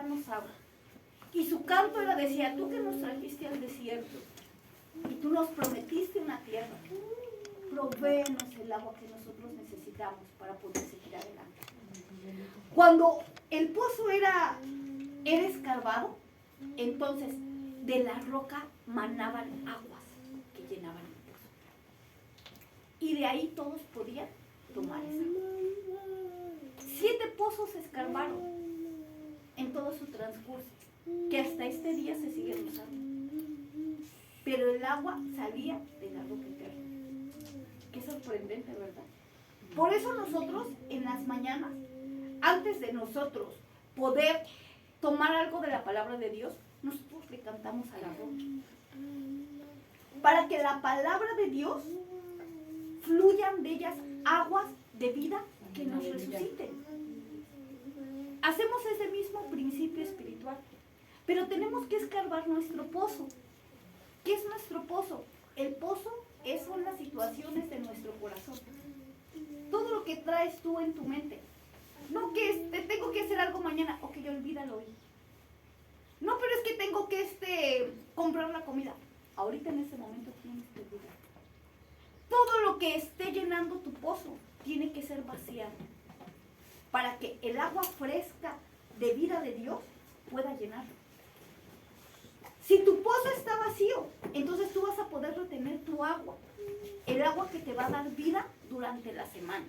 danos agua. Y su canto era, decía, tú que nos trajiste al desierto y tú nos prometiste una tierra, provéenos el agua que nosotros necesitamos para poder seguir adelante. Cuando el pozo era escarbado, entonces de la roca manaban aguas que llenaban el pozo. Y de ahí todos podían tomar esa agua. 7 pozos se escarbaron en todo su transcurso, que hasta este día se siguen usando. Pero el agua salía de la roca eterna. Qué sorprendente, ¿verdad? Por eso nosotros en las mañanas, antes de nosotros poder tomar algo de la palabra de Dios, nosotros le cantamos a la roca. Para que la palabra de Dios fluyan de ellas aguas de vida que nos resuciten. Hacemos ese mismo principio espiritual, pero tenemos que escarbar nuestro pozo. ¿Qué es nuestro pozo? El pozo son las situaciones de nuestro corazón. Todo lo que traes tú en tu mente. No que tengo que hacer algo mañana, ok, olvídalo hoy. No, pero es que tengo que comprar la comida. Ahorita en este momento tienes que olvidar. Todo lo que esté llenando tu pozo tiene que ser vaciado para que el agua fresca de vida de Dios pueda llenarlo. Si tu pozo está vacío, entonces tú vas a poder retener tu agua, el agua que te va a dar vida durante la semana.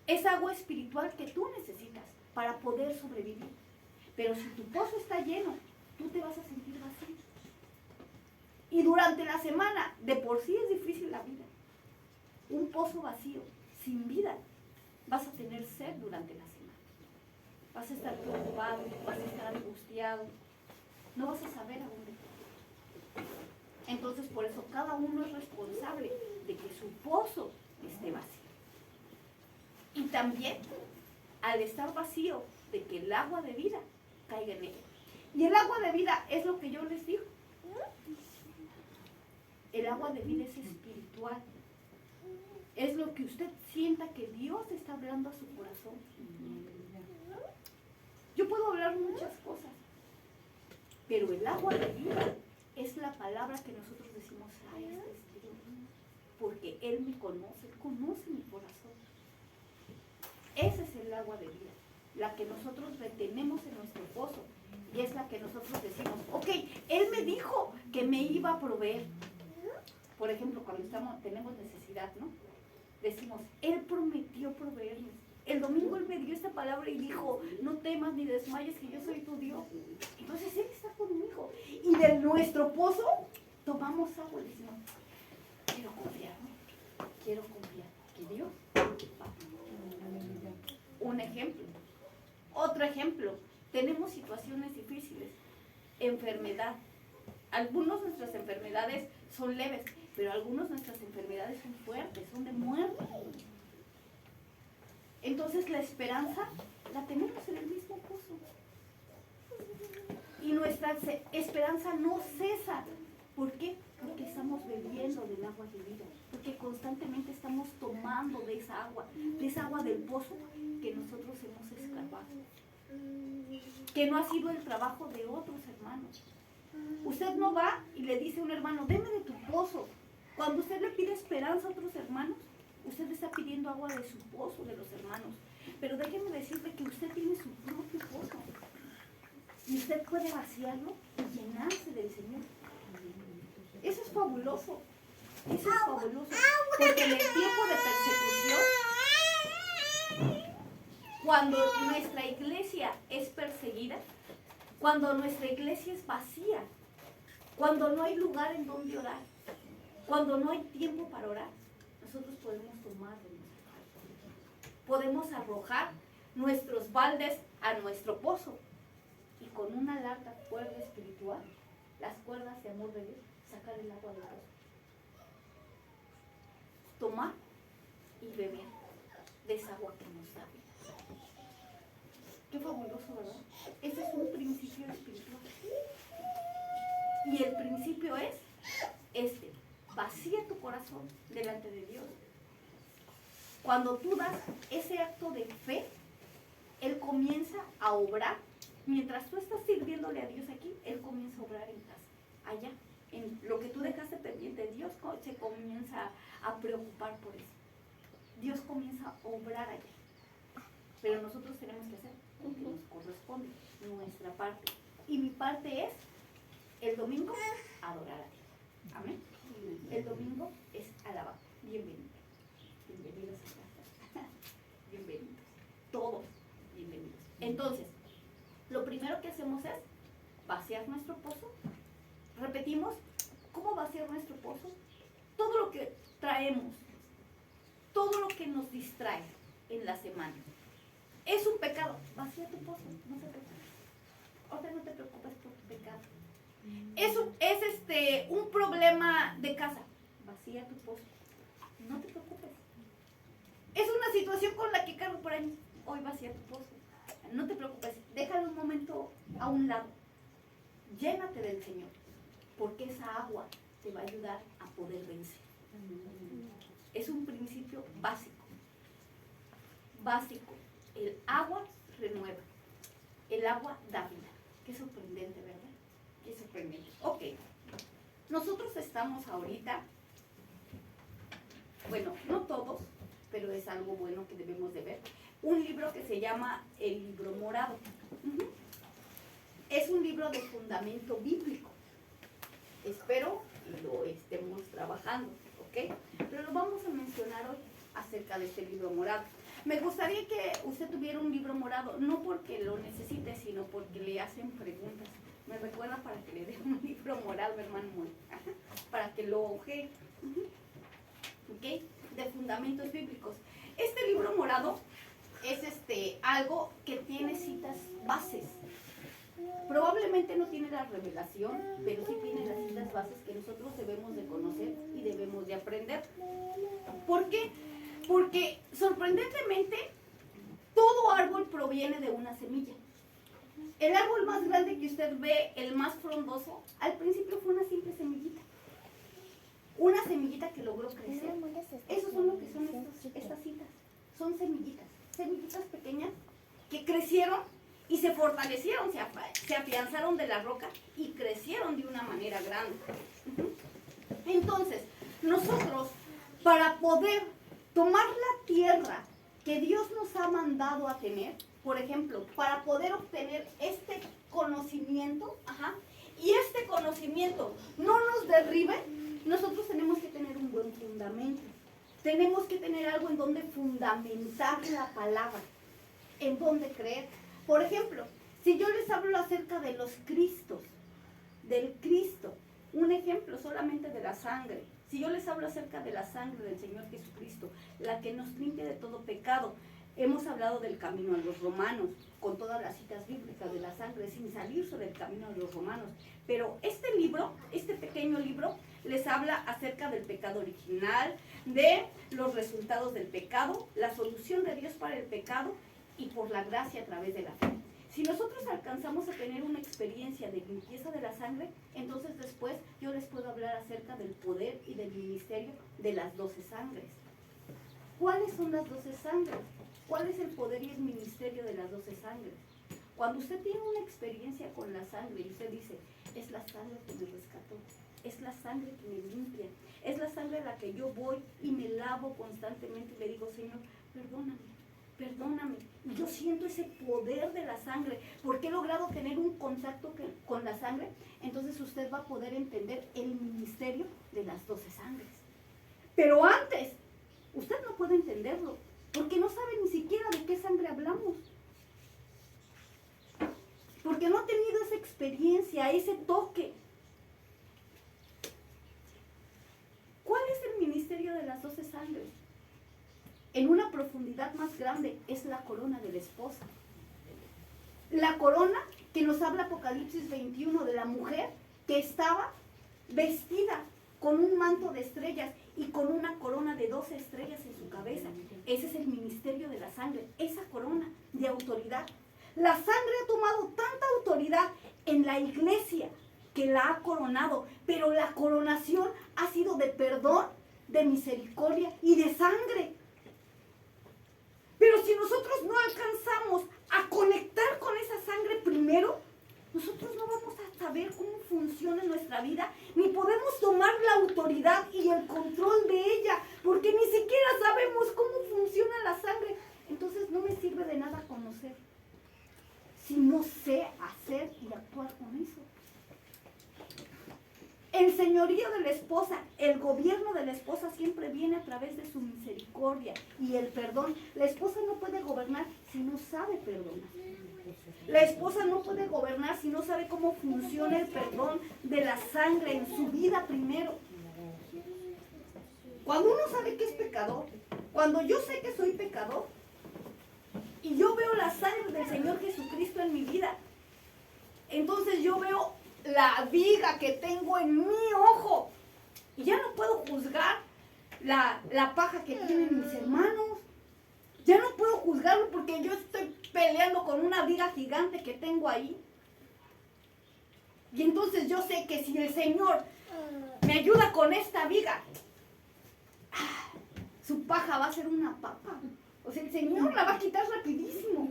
Es agua espiritual que tú necesitas para poder sobrevivir. Pero si tu pozo está lleno, tú te vas a sentir vacío. Y durante la semana, de por sí es difícil la vida. Un pozo vacío, sin vida, vas a tener sed durante la semana. Vas a estar preocupado, vas a estar angustiado. No vas a saber a dónde ir. Entonces, por eso cada uno es responsable de que su pozo esté vacío. Y también, al estar vacío, de que el agua de vida caiga en él. Y el agua de vida es lo que yo les digo. El agua de vida es espiritual. Es lo que usted sienta que Dios está hablando a su corazón. Yo puedo hablar muchas cosas, pero el agua de vida es la palabra que nosotros decimos, ay, este es Dios, porque Él me conoce, Él conoce mi corazón. Ese es el agua de vida, la que nosotros retenemos en nuestro pozo, y es la que nosotros decimos, ok, Él me dijo que me iba a proveer. Por ejemplo, cuando tenemos necesidad, ¿no? Decimos, Él prometió proveernos. El domingo Él me dio esta palabra y dijo, no temas ni desmayes, que yo soy tu Dios. Entonces Él está conmigo. Y de nuestro pozo tomamos agua y decimos, quiero confiar, ¿no? Quiero confiar que Dios va a proveer. Un ejemplo. Otro ejemplo. Tenemos situaciones difíciles. Enfermedad. Algunas de nuestras enfermedades son leves, pero algunas de nuestras enfermedades son fuertes, son de muerte. Entonces la esperanza la tenemos en el mismo pozo. Y nuestra esperanza no cesa. ¿Por qué? Porque estamos bebiendo del agua de vida. Porque constantemente estamos tomando de esa agua del pozo que nosotros hemos escarbado. Que no ha sido el trabajo de otros hermanos. Usted no va y le dice a un hermano, deme de tu pozo. Cuando usted le pide esperanza a otros hermanos, usted está pidiendo agua de su pozo, de los hermanos. Pero déjeme decirle que usted tiene su propio pozo. Y usted puede vaciarlo y llenarse del Señor. Eso es fabuloso. Eso es fabuloso. Porque en el tiempo de persecución, cuando nuestra iglesia es perseguida, cuando nuestra iglesia es vacía, cuando no hay lugar en donde orar, cuando no hay tiempo para orar, nosotros podemos tomar de nuestro balde. Podemos arrojar nuestros baldes a nuestro pozo y con una larga cuerda espiritual, las cuerdas de amor de Dios, sacar el agua del pozo. Tomar y beber de esa agua que nos da vida. Qué fabuloso, ¿verdad? Ese es un principio espiritual. Y el principio es vacía tu corazón delante de Dios. Cuando tú das ese acto de fe, Él comienza a obrar Mientras tú estás sirviéndole a Dios aquí, Él comienza a obrar en casa, allá. En lo que tú dejaste pendiente, Dios se comienza a preocupar por eso. Dios comienza a obrar allá. Pero nosotros tenemos que hacer lo que nos corresponde, nuestra parte. Y mi parte es, el domingo, adorar a Dios. Amén. El domingo es alabar. Bienvenidos. Bienvenidos a casa. Bienvenidos. Todos bienvenidos. Entonces, lo primero que hacemos es vaciar nuestro pozo. Repetimos, ¿cómo vaciar nuestro pozo? Todo lo que traemos, todo lo que nos distrae en la semana. Es un pecado. Vacía tu pozo, no te preocupes. Otra, no te preocupes por tu pecado. Es un problema de casa. Vacía tu pozo. No te preocupes. Es una situación con la que cargo por ahí. Hoy vacía tu pozo. No te preocupes. Déjalo un momento a un lado. Llénate del Señor. Porque esa agua te va a ayudar a poder vencer. Es un principio básico. Básico. El agua renueva. El agua da vida. Qué sorprendente, ¿verdad? Qué sorprendente. Ok. Nosotros estamos ahorita, bueno, no todos, pero es algo bueno que debemos de ver. Un libro que se llama El Libro Morado. Es un libro de fundamento bíblico. Espero que lo estemos trabajando, ¿ok? Pero lo vamos a mencionar hoy acerca de este libro morado. Me gustaría que usted tuviera un libro morado, no porque lo necesite, sino porque le hacen preguntas. Me recuerda para que le dé un libro morado, hermano, para que lo ojee, ¿ok? De fundamentos bíblicos. Este libro morado es algo que tiene citas bases. Probablemente no tiene la revelación, pero sí tiene las citas bases que nosotros debemos de conocer y debemos de aprender. ¿Por qué? Porque sorprendentemente todo árbol proviene de una semilla. El árbol más grande que usted ve, el más frondoso, al principio fue una simple semillita. Una semillita que logró crecer. Eso son lo que son estas citas. Son semillitas. Semillitas pequeñas que crecieron y se fortalecieron, se afianzaron de la roca y crecieron de una manera grande. Entonces, nosotros, para poder tomar la tierra que Dios nos ha mandado a tener, por ejemplo, para poder obtener este conocimiento, y este conocimiento no nos derribe, nosotros tenemos que tener un buen fundamento. Tenemos que tener algo en donde fundamentar la palabra, en donde creer. Por ejemplo, si yo les hablo acerca de los Cristos, del Cristo, un ejemplo solamente de la sangre. Si yo les hablo acerca de la sangre del Señor Jesucristo, la que nos limpia de todo pecado, hemos hablado del camino a los romanos, con todas las citas bíblicas de la sangre, sin salirse del camino a los romanos. Pero este libro, este pequeño libro, les habla acerca del pecado original, de los resultados del pecado, la solución de Dios para el pecado y por la gracia a través de la fe. Si nosotros alcanzamos a tener una experiencia de limpieza de la sangre, entonces después yo les puedo hablar acerca del poder y del ministerio de las 12 sangres. ¿Cuáles son las 12 sangres? ¿Cuál es el poder y el ministerio de las 12 sangres? Cuando usted tiene una experiencia con la sangre y usted dice, es la sangre que me rescató, es la sangre que me limpia, es la sangre a la que yo voy y me lavo constantemente y le digo, Señor, perdóname. Perdóname, yo siento ese poder de la sangre, porque he logrado tener un contacto con la sangre, entonces usted va a poder entender el ministerio de las 12 sangres. Pero antes, usted no puede entenderlo, porque no sabe ni siquiera de qué sangre hablamos. Porque no ha tenido esa experiencia, ese toque. ¿Cuál es el ministerio de las 12 sangres? En una profundidad más grande es la corona de la esposa. La corona que nos habla Apocalipsis 21 de la mujer que estaba vestida con un manto de estrellas y con una corona de 12 estrellas en su cabeza. Ese es el ministerio de la sangre, esa corona de autoridad. La sangre ha tomado tanta autoridad en la iglesia que la ha coronado, pero la coronación ha sido de perdón, de misericordia y de sangre. Pero si nosotros no alcanzamos a conectar con esa sangre primero, nosotros no vamos a saber cómo funciona nuestra vida, ni podemos tomar la autoridad y el control de ella, porque ni siquiera sabemos cómo funciona la sangre. Entonces no me sirve de nada conocer, si no sé hacer y actuar con eso. El señorío de la esposa, el gobierno de la esposa siempre viene a través de su misericordia y el perdón. La esposa no puede gobernar si no sabe perdonar. La esposa no puede gobernar si no sabe cómo funciona el perdón de la sangre en su vida primero. Cuando uno sabe que es pecador, cuando yo sé que soy pecador y yo veo la sangre del Señor Jesucristo en mi vida, entonces yo veo la viga que tengo en mi ojo y ya no puedo juzgar la paja que tienen mis hermanos. Ya no puedo juzgarlo porque yo estoy peleando con una viga gigante que tengo ahí. Y entonces yo sé que si el Señor me ayuda con esta viga, su paja va a ser una papa. O sea, el Señor la va a quitar rapidísimo.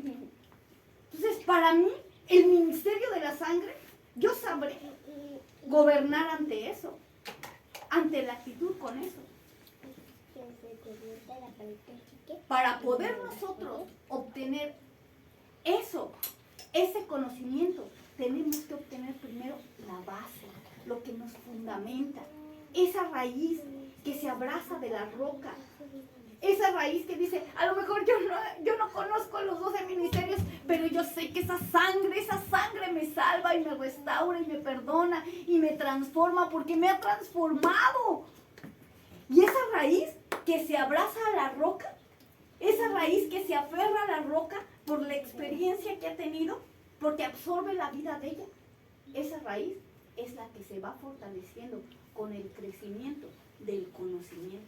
Entonces, para mí, el ministerio de la sangre, yo sabré gobernar ante eso, ante la actitud con eso. Para poder nosotros obtener eso, ese conocimiento, tenemos que obtener primero la base, lo que nos fundamenta, esa raíz que se abraza de la roca, esa raíz que dice, a lo mejor yo no conozco los 12 ministerios, pero yo sé que esa sangre me salva y me restaura y me perdona y me transforma porque me ha transformado. Y esa raíz que se abraza a la roca, esa raíz que se aferra a la roca por la experiencia que ha tenido, porque absorbe la vida de ella, esa raíz es la que se va fortaleciendo con el crecimiento del conocimiento.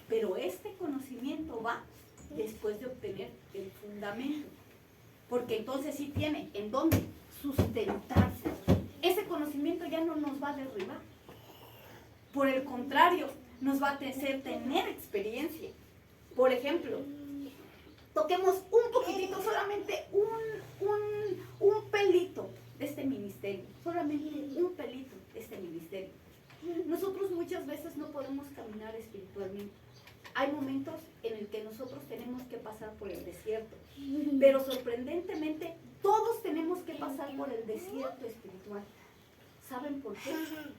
Pero este conocimiento va después de obtener el fundamento, porque entonces sí tiene en dónde sustentarse. Ese conocimiento ya no nos va a derribar. Por el contrario, nos va a hacer tener experiencia. Por ejemplo, toquemos un poquitito, solamente un pelito de este ministerio, solamente un pelito de este ministerio. Nosotros muchas veces no podemos caminar espiritualmente. Hay momentos en el que nosotros tenemos que pasar por el desierto, pero sorprendentemente todos tenemos que pasar por el desierto espiritual. ¿Saben por qué?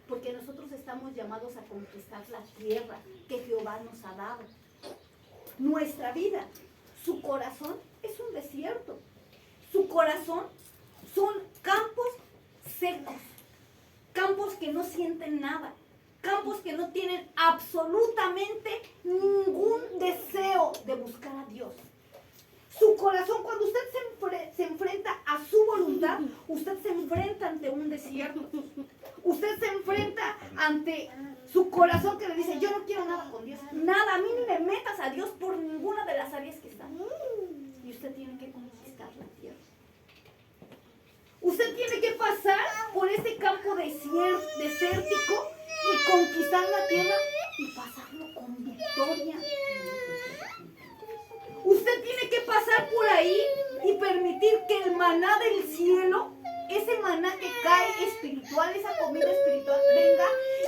Porque nosotros estamos llamados a conquistar la tierra que Jehová nos ha dado. Nuestra vida, su corazón es un desierto. Su corazón son campos secos, campos que no sienten nada, campos que no tienen absolutamente ningún deseo de buscar a Dios. Su corazón, cuando usted se enfrenta a su voluntad, usted se enfrenta ante un desierto. Usted se enfrenta ante su corazón que le dice, yo no quiero nada con Dios. Nada, a mí ni me metas a Dios por ninguna de las áreas que están. Y usted tiene que conquistar la tierra. Usted tiene que pasar por ese campo desértico y conquistar la tierra y pasarlo con victoria. Usted tiene que pasar por ahí y permitir que el maná del cielo, ese maná que cae espiritual, esa comida espiritual, venga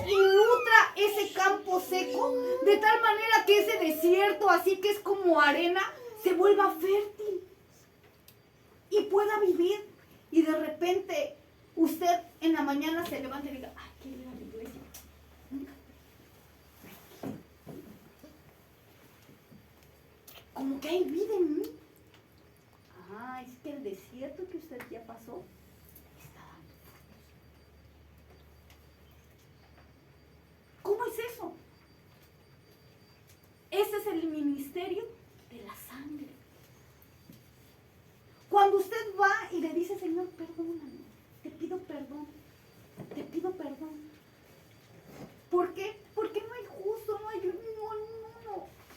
y nutra ese campo seco de tal manera que ese desierto, así que es como arena, se vuelva fértil y pueda vivir. Y de repente usted en la mañana se levanta y diga, ay, quiero ir a la iglesia. Como que hay vida en mí. Ah, es que el desierto que usted ya pasó está dando frutos. ¿Cómo es eso? Ese es el ministerio de la sangre. Cuando usted va y le dice, Señor, perdóname, te pido perdón, te pido perdón. ¿Por qué? Porque no hay justo, no hay uno.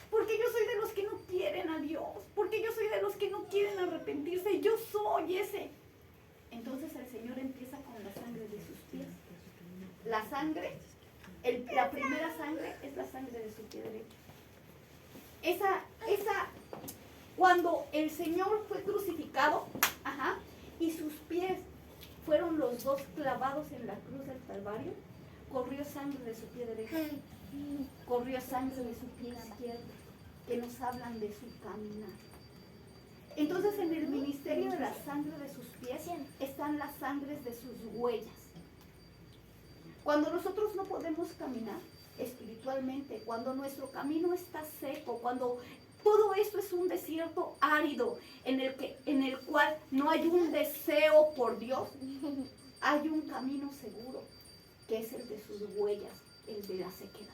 Porque yo soy de los que no quieren a Dios, porque yo soy de los que no quieren arrepentirse, yo soy ese. Entonces el Señor empieza con la sangre de sus pies. La sangre, la primera sangre es la sangre de su pie derecho. Cuando el Señor fue crucificado, y sus pies fueron los dos clavados en la cruz del Calvario, corrió sangre de su pie derecho, corrió sangre de su pie izquierdo, que nos hablan de su caminar. Entonces, en el ministerio de la sangre de sus pies están las sangres de sus huellas. Cuando nosotros no podemos caminar espiritualmente, cuando nuestro camino está seco, cuando todo esto es un desierto árido en el cual no hay un deseo por Dios, hay un camino seguro, que es el de sus huellas, el de la sequedad.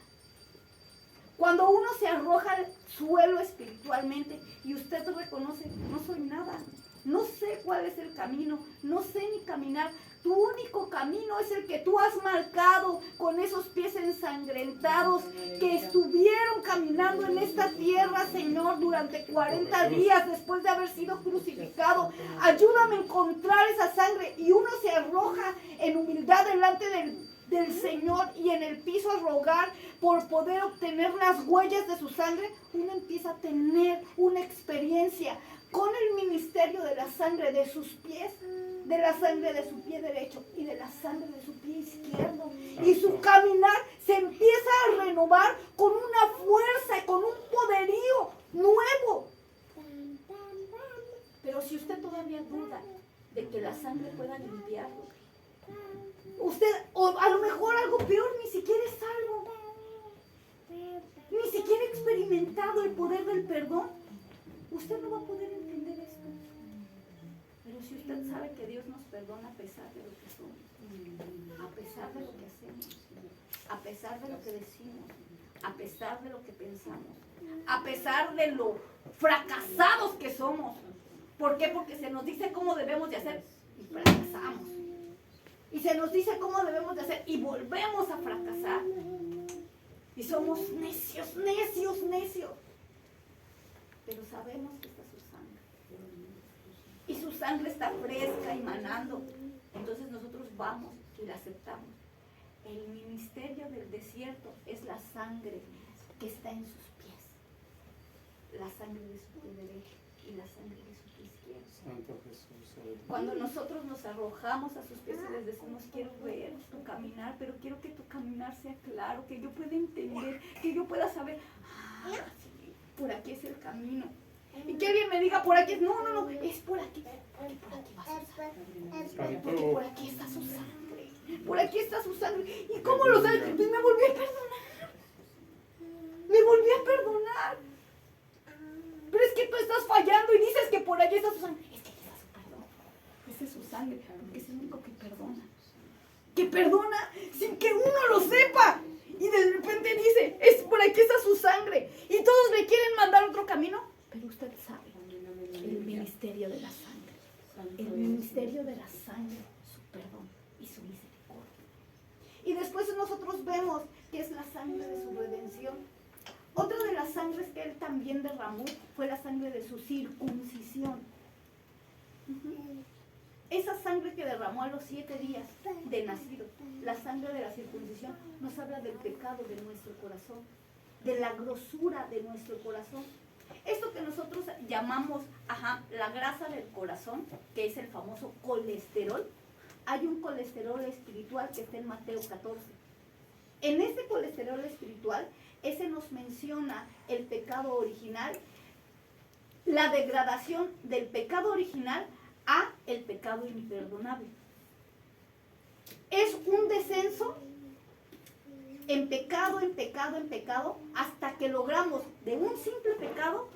Cuando uno se arroja al suelo espiritualmente y usted reconoce, no soy nada, no sé cuál es el camino, no sé ni caminar. Tu único camino es el que tú has marcado con esos pies ensangrentados que estuvieron caminando en esta tierra, Señor, durante 40 días después de haber sido crucificado. Ayúdame a encontrar esa sangre, y uno se arroja en humildad delante del Señor y en el piso a rogar por poder obtener las huellas de su sangre. Uno empieza a tener una experiencia con el ministerio de la sangre de sus pies, de la sangre de su pie derecho y de la sangre de su pie izquierdo. Y su caminar se empieza a renovar con una fuerza y con un poderío nuevo. Pero si usted todavía duda de que la sangre pueda limpiarlo, usted, o a lo mejor algo peor, ni siquiera es salvo, ni siquiera ha experimentado el poder del perdón, usted no va a poder entender esto. Pero si usted sabe que Dios nos perdona a pesar de lo que somos, a pesar de lo que hacemos, a pesar de lo que decimos, a pesar de lo que pensamos, a pesar de lo fracasados que somos. ¿Por qué? Porque se nos dice cómo debemos de hacer y fracasamos. Y se nos dice cómo debemos de hacer y volvemos a fracasar. Y somos necios, necios, necios. Pero sabemos que está su sangre. Y su sangre está fresca y manando. Entonces nosotros vamos y la aceptamos. El ministerio del desierto es la sangre que está en sus pies. La sangre de su pie derecho y la sangre de su pie izquierdo. Santo Jesús. Cuando nosotros nos arrojamos a sus pies y les decimos, quiero ver tu caminar, pero quiero que tu caminar sea claro, que yo pueda entender, que yo pueda saber, sí, por aquí es el camino. Y que alguien me diga, por aquí, no, es por aquí, porque por aquí va su sangre, porque por aquí está su sangre, por aquí está su sangre. ¿Y cómo lo sabes? Pues me volví a perdonar, pero es que tú estás fallando y dices que por allí está su sangre. Es que aquí está su perdón, esa es su sangre, porque es el único que perdona sin que uno lo sepa. Y de repente dice, es por aquí está su sangre, y todos le quieren mandar otro camino. Pero usted sabe, el ministerio de la sangre, el ministerio de la sangre, su perdón y su misericordia. Y después nosotros vemos que es la sangre de su redención. Otra de las sangres que él también derramó fue la sangre de su circuncisión. Esa sangre que derramó a los 7 días de nacido, la sangre de la circuncisión, nos habla del pecado de nuestro corazón, de la grosura de nuestro corazón. Esto que nosotros llamamos la grasa del corazón, que es el famoso colesterol, hay un colesterol espiritual que está en Mateo 14. En este colesterol espiritual, ese nos menciona el pecado original, la degradación del pecado original a el pecado imperdonable. Es un descenso en pecado, en pecado, en pecado, hasta que logramos de un simple pecado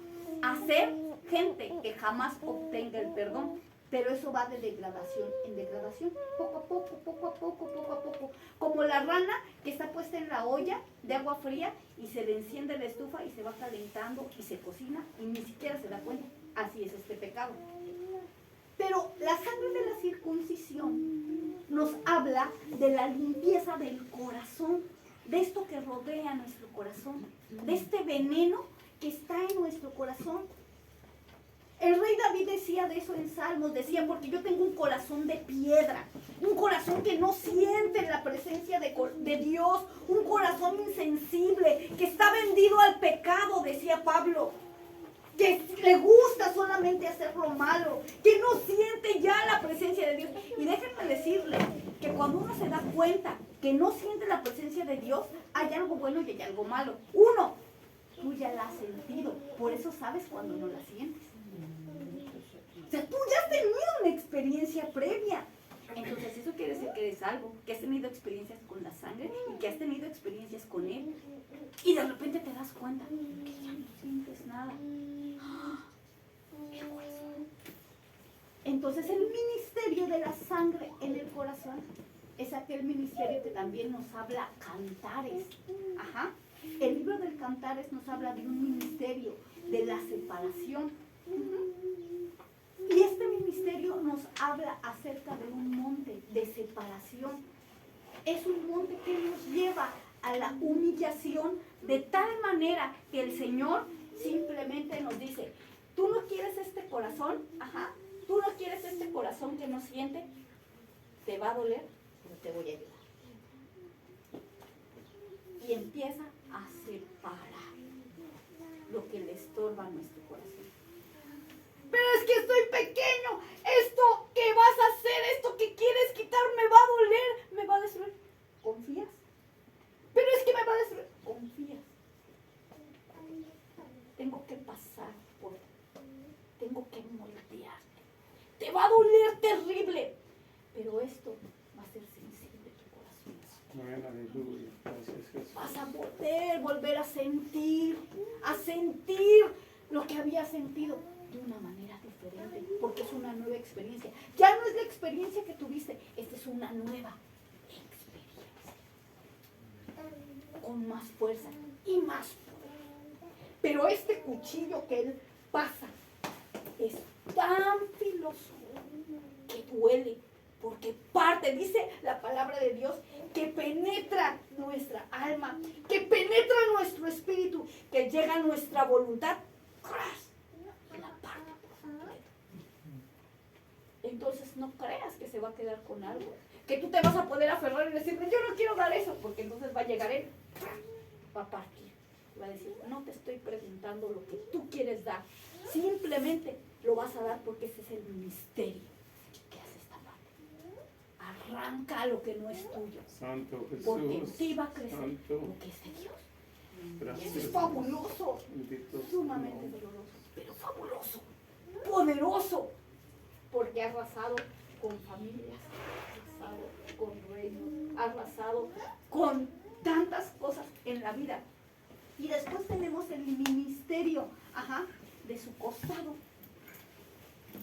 hacer gente que jamás obtenga el perdón. Pero eso va de degradación en degradación, poco a poco, poco a poco, poco a poco. Como la rana que está puesta en la olla de agua fría y se le enciende la estufa y se va calentando y se cocina y ni siquiera se da cuenta. Así es este pecado. Pero la sangre de la circuncisión nos habla de la limpieza del corazón, de esto que rodea nuestro corazón, de este veneno que está en nuestro corazón. El rey David decía de eso en Salmos, decía, porque yo tengo un corazón de piedra, un corazón que no siente la presencia de Dios, un corazón insensible, que está vendido al pecado, decía Pablo. que le gusta solamente hacer lo malo, que no siente ya la presencia de Dios. Y déjenme decirle que cuando uno se da cuenta que no siente la presencia de Dios, hay algo bueno y hay algo malo. Uno, tú ya la has sentido, por eso sabes cuando no la sientes. O sea, tú ya has tenido una experiencia previa. Entonces eso quiere decir que eres salvo, que has tenido experiencias con la sangre y que has tenido experiencias con Él. Y de repente te das cuenta que ya no sientes nada. El corazón. Entonces el ministerio de la sangre en el corazón es aquel ministerio que también nos habla Cantares. Ajá. El libro del Cantares nos habla de un ministerio de la separación. Y este ministerio nos habla acerca de un monte de separación. Es un monte que nos lleva a la humillación de tal manera que el Señor simplemente nos dice, ¿tú no quieres este corazón? Ajá. ¿Tú no quieres este corazón que no siente? Te va a doler, pero te voy a ayudar. Y empieza a separar lo que le estorba a nuestro corazón. Pero es que estoy pequeño, esto que vas a hacer, esto que quieres quitar me va a doler, me va a destruir. ¿Confías? Pero es que me va a destruir. ¿Confías? Tengo que pasar por ti. Tengo que moldearte. Te va a doler terrible. Pero esto va a ser sensible tu corazón. Amén, aleluya. Gracias, Jesús. Vas a poder volver a sentir lo que había sentido de una manera diferente, porque es una nueva experiencia. Ya no es la experiencia que tuviste, esta es una nueva experiencia. Con más fuerza y más poder. Pero este cuchillo que Él pasa es tan filoso que duele, porque parte, dice la palabra de Dios, que penetra nuestra alma, que penetra nuestro espíritu, que llega a nuestra voluntad, y la parte por completo. Entonces no creas que se va a quedar con algo, que tú te vas a poder aferrar y decirle, yo no quiero dar eso, porque entonces va a llegar Él, va a partir, va a decir, no te estoy preguntando lo que tú quieres dar, simplemente lo vas a dar porque ese es el ministerio que hace esta parte. Arranca lo que no es tuyo, Santo Jesús. porque en ti va a crecer Santo. lo que es de Dios. Gracias. Eso es fabuloso, Bendito sumamente nombre. doloroso, pero fabuloso, poderoso, porque ha arrasado con familias, ha arrasado con reinos, ha arrasado con tantas cosas en la vida. Y después tenemos el ministerio, de su costado.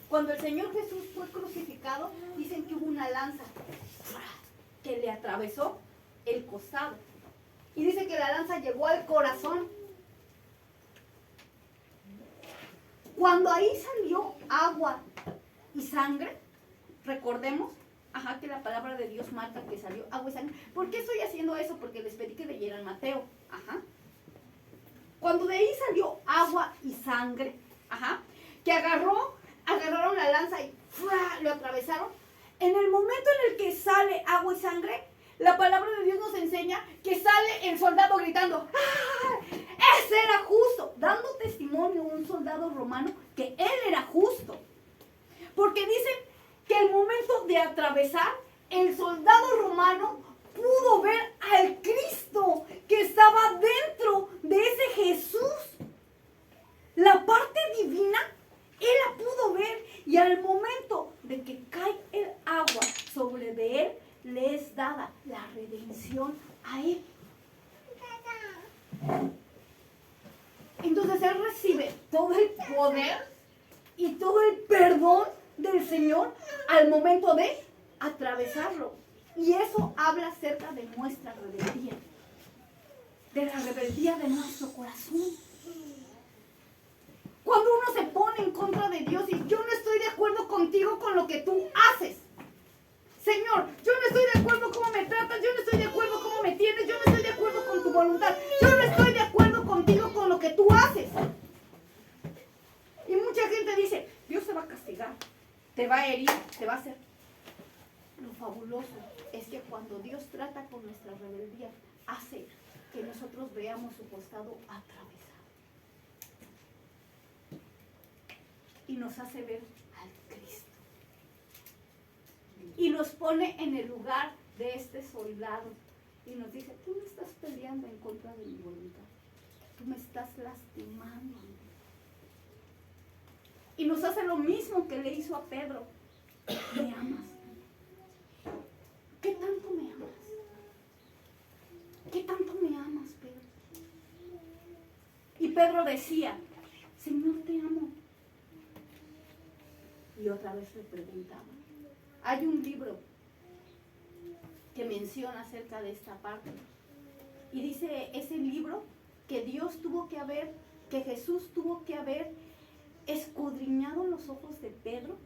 Cuando el Señor Jesús fue crucificado, dicen que hubo una lanza que le atravesó el costado. Y dice que la lanza llegó al corazón. Cuando ahí salió agua y sangre, recordemos, que la palabra de Dios marca que salió agua y sangre. ¿Por qué estoy haciendo eso? Porque les pedí que leyeran Mateo. Cuando de ahí salió agua y sangre, que agarraron la lanza y lo atravesaron. En el momento en el que sale agua y sangre, la palabra de Dios nos enseña que sale el soldado gritando, ¡ah! Ese era justo, dando testimonio a un soldado romano que él era justo. Porque dicen que el momento de atravesar, el soldado romano pudo ver al Cristo que estaba dentro de ese Jesús. La parte divina, él la pudo ver, y al momento de que cae el agua sobre de él, le es dada la redención a él. Entonces él recibe todo el poder y todo el perdón del Señor al momento de atravesarlo. Y eso habla acerca de nuestra rebeldía, de la rebeldía de nuestro corazón. Cuando uno se pone en contra de Dios y yo no estoy de acuerdo contigo con lo que tú haces. Señor, yo no estoy de acuerdo cómo me tratas, yo no estoy de acuerdo cómo me tienes, yo no estoy de acuerdo con tu voluntad, yo no estoy de acuerdo contigo con lo que tú haces. Y mucha gente dice, Dios te va a castigar, te va a herir, te va a hacer. Lo fabuloso es que cuando Dios trata con nuestra rebeldía, hace que nosotros veamos su costado atravesado. y nos hace ver al Cristo. Y nos pone en el lugar de este soldado y nos dice, tú no estás peleando en contra de mi voluntad, tú me estás lastimando. Y nos hace lo mismo que le hizo a Pedro. ¿Me amas? ¿Qué tanto me amas? ¿Qué tanto me amas, Pedro? Y Pedro decía, Señor, te amo. Y otra vez le preguntaba. Hay un libro que menciona acerca de esta parte. Y dice ese libro que Jesús tuvo que haber escudriñado los ojos de Pedro